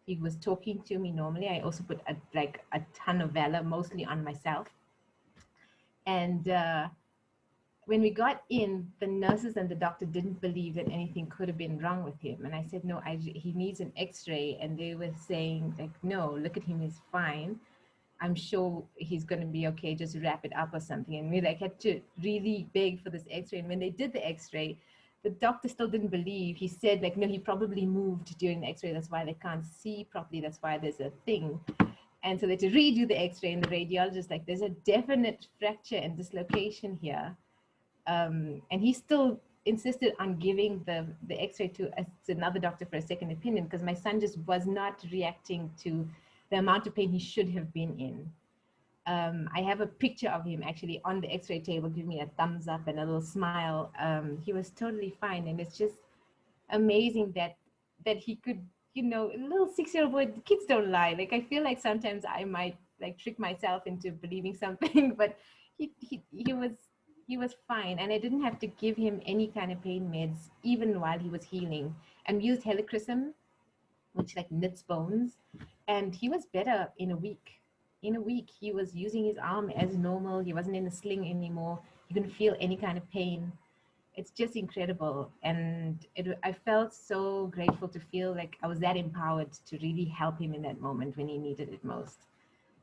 He was talking to me normally. I also put a ton of Valor, mostly on myself. And when we got in, the nurses and the doctor didn't believe that anything could have been wrong with him. And I said, no, he needs an x-ray. And they were saying, like, no, look at him, he's fine. I'm sure he's going to be okay, just wrap it up or something. And we had to really beg for this x-ray. And when they did the x-ray, the doctor still didn't believe. He said, like, no, he probably moved during the x-ray. That's why they can't see properly. That's why there's a thing. And so they had to redo the x-ray, and the radiologist, like, there's a definite fracture and dislocation here. And he still insisted on giving the x-ray to another doctor for a second opinion, because my son just was not reacting to the amount of pain he should have been in. I have a picture of him actually on the x-ray table, giving me a thumbs up and a little smile. He was totally fine. And it's just amazing that he could, a little 6-year-old boy, kids don't lie. Like, I feel like sometimes I might like trick myself into believing something, but he was fine. And I didn't have to give him any kind of pain meds, even while he was healing. And we used helichrysum, which like knits bones. And he was better in a week. In a week, he was using his arm as normal. He wasn't in a sling anymore. He couldn't feel any kind of pain. it's just incredible. And I felt so grateful to feel like I was that empowered to really help him in that moment when he needed it most.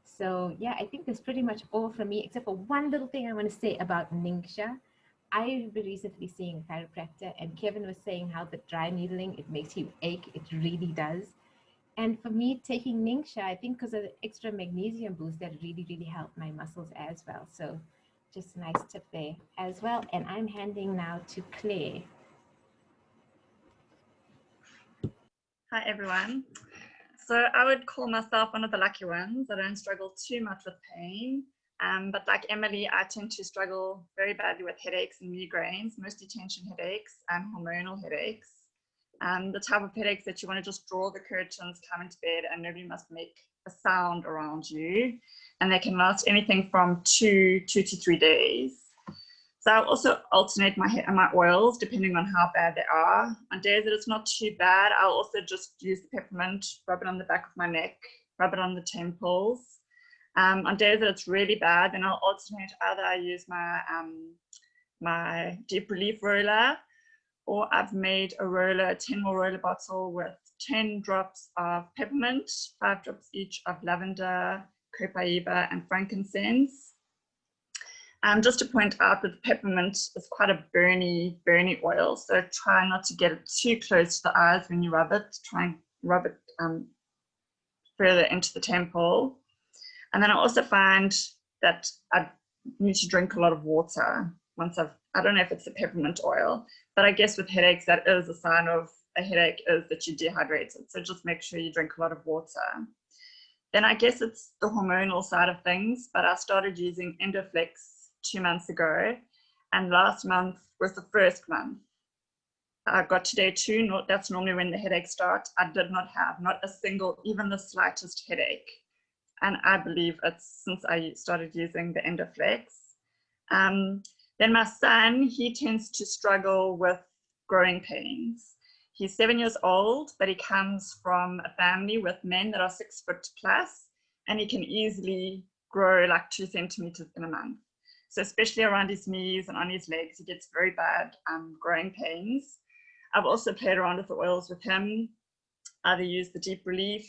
So yeah, I think that's pretty much all from me, except for one little thing I want to say about Ningxia. I've been recently seeing a chiropractor, and Kevin was saying how the dry needling, it makes you ache. It really does. And for me, taking Ningxia, I think because of the extra magnesium boost, that really helped my muscles as well. So just a nice tip there as well. And I'm handing now to Claire. Hi everyone. So I would call myself one of the lucky ones. I don't struggle too much with pain, but like Emily, I tend to struggle very badly with headaches and migraines, mostly tension headaches and hormonal headaches. The type of headaches that you want to just draw the curtains, come into bed, and nobody must make a sound around you. And they can last anything from 2 to 3 days. So I'll also alternate my oils depending on how bad they are. On days that it's not too bad, I'll also just use the peppermint, rub it on the back of my neck, rub it on the temples. On days that it's really bad, then I'll alternate. Either I use my deep relief roller, or I've made a roller, 10 ml roller bottle with 10 drops of peppermint, 5 drops each of lavender, copaiba, and frankincense. Just to point out that the peppermint is quite a burny oil, so try not to get it too close to the eyes when you rub it. Try and rub it further into the temple. And then I also find that I need to drink a lot of water once I don't know if it's the peppermint oil, but I guess with headaches, that is a sign of a headache, is that you're dehydrated. So just make sure you drink a lot of water. Then I guess it's the hormonal side of things, but I started using Endoflex 2 months ago, and last month was the first month. I got to day 2, that's normally when the headaches start. I did not have not a single, even the slightest headache. And I believe it's since I started using the Endoflex. Then my son, he tends to struggle with growing pains. He's 7 years old, but he comes from a family with men that are 6 foot plus, and he can easily grow like 2 centimeters in a month. So especially around his knees and on his legs, he gets very bad growing pains. I've also played around with the oils with him. Either use the deep relief,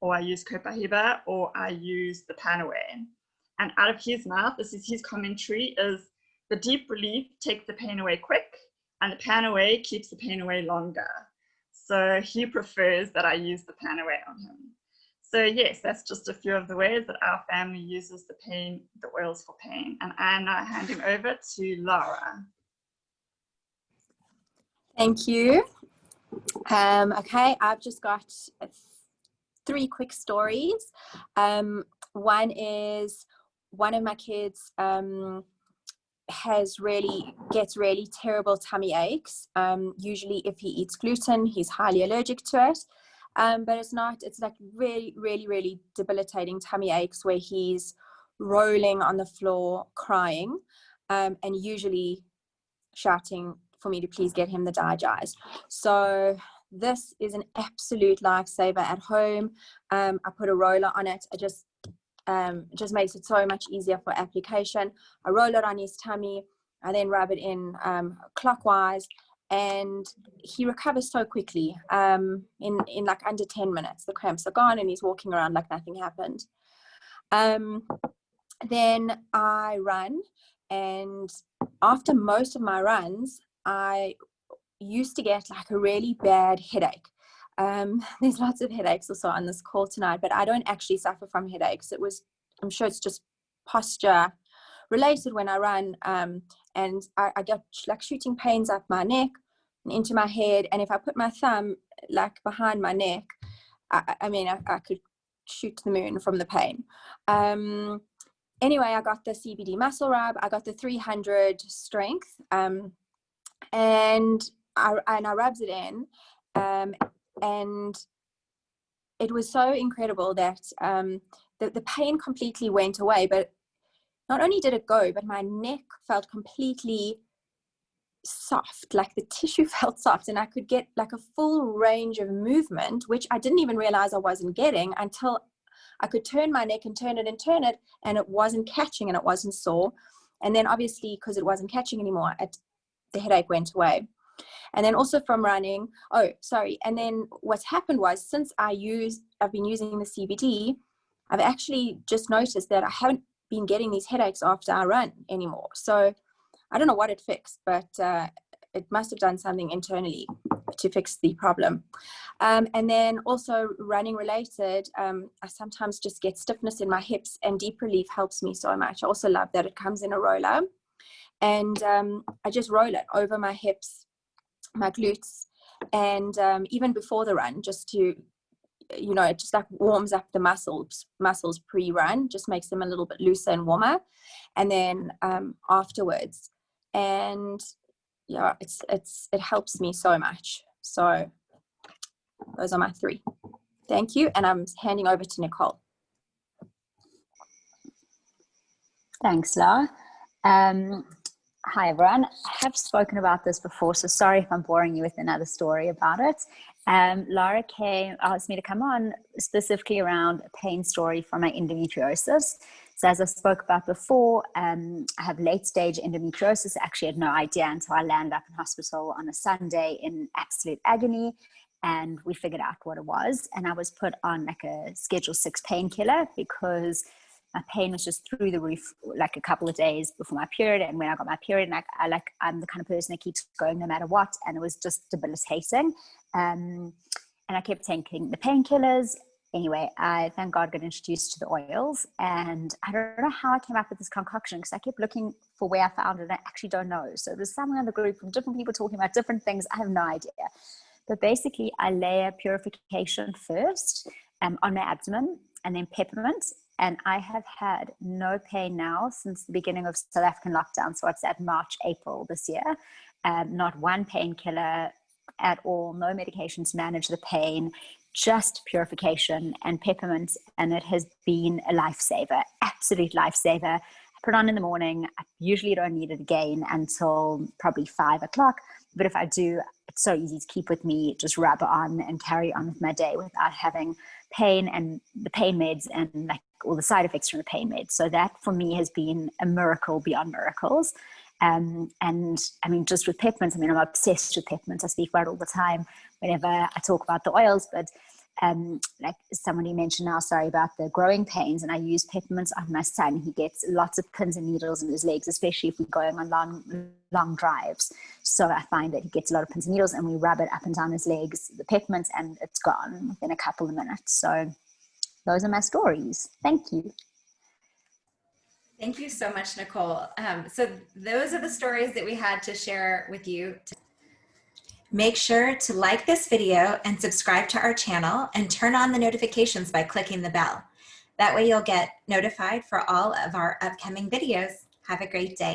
or I use copaiba, or I use the panaway. And out of his mouth, this is his commentary, is the deep relief takes the pain away quick, and the panaway keeps the pain away longer. So he prefers that I use the panaway on him. So yes, that's just a few of the ways that our family uses the oils for pain. And I'm now handing over to Lara. Thank you. Okay, I've just got 3 quick stories. One is one of my kids gets really terrible tummy aches. Usually if he eats gluten, he's highly allergic to it. But it's like really debilitating tummy aches where he's rolling on the floor crying, and usually shouting for me to please get him the Digest. So this is an absolute lifesaver at home. I put a roller on it. It just makes it so much easier for application. I roll it on his tummy. I then rub it in clockwise, and he recovers so quickly. In like under 10 minutes, the cramps are gone, and he's walking around like nothing happened. Then I run, and after most of my runs, I used to get like a really bad headache. There's lots of headaches also on this call tonight, but I don't actually suffer from headaches. I'm sure it's just posture related when I run, and I get like shooting pains up my neck and into my head, and if I put my thumb like behind my neck, I could shoot to the moon from the pain. Anyway, I got the CBD muscle rub, I got the 300 strength, and I rubbed it in, and it was so incredible that the pain completely went away. But not only did it go, but my neck felt completely soft, like the tissue felt soft, and I could get like a full range of movement, which I didn't even realize I wasn't getting until I could turn my neck and turn it, and it wasn't catching and it wasn't sore. And then obviously, because it wasn't catching anymore, the headache went away. And then also from running, and then what's happened was, since I've been using the CBD, I've actually just noticed that I haven't been getting these headaches after I run anymore. So I don't know what it fixed, but it must have done something internally to fix the problem. And then also running related, I sometimes just get stiffness in my hips, and Deep Relief helps me so much. I also love that it comes in a roller, and I just roll it over my hips, my glutes, and even before the run, just to, it just like warms up the muscles pre-run, just makes them a little bit looser and warmer, and then afterwards, and yeah, it helps me so much. So those are my 3. Thank you, and I'm handing over to Nicole. Thanks, Laura. Hi, everyone. I have spoken about this before, so sorry if I'm boring you with another story about it. Laura asked me to come on specifically around a pain story from my endometriosis. So as I spoke about before, I have late stage endometriosis. I actually had no idea until I landed up in hospital on a Sunday in absolute agony, and we figured out what it was. And I was put on like a Schedule 6 painkiller because my pain was just through the roof, like a couple of days before my period. And when I got my period, and I'm the kind of person that keeps going no matter what. And it was just debilitating. And I kept taking the painkillers. Anyway, I, thank God, got introduced to the oils. And I don't know how I came up with this concoction, because I kept looking for where I found it, and I actually don't know. So it was somewhere in the group from different people talking about different things. I have no idea. But basically, I layer purification first on my abdomen, and then peppermint. And I have had no pain now since the beginning of South African lockdown. So it's at March, April this year. Not one painkiller at all, no medication to manage the pain, just purification and peppermint. And it has been a lifesaver, absolute lifesaver. I put it on in the morning. I usually don't need it again until probably 5 o'clock. But if I do, it's so easy to keep with me, just rub it on and carry on with my day without having pain and the pain meds and like all the side effects from the pain meds. So that for me has been a miracle beyond miracles. And I mean, just with peppermint, I mean, I'm obsessed with peppermint. I speak about it all the time whenever I talk about the oils, but like somebody mentioned now, sorry, about the growing pains, and I use peppermint on my son. He gets lots of pins and needles in his legs, especially if we're going on long drives. So I find that he gets a lot of pins and needles, and we rub it up and down his legs, the peppermint, and it's gone within a couple of minutes. So those are my stories. Thank you. Thank you so much, Nicole. So those are the stories that we had to share with you. Make sure to like this video and subscribe to our channel, and turn on the notifications by clicking the bell. That way you'll get notified for all of our upcoming videos. Have a great day.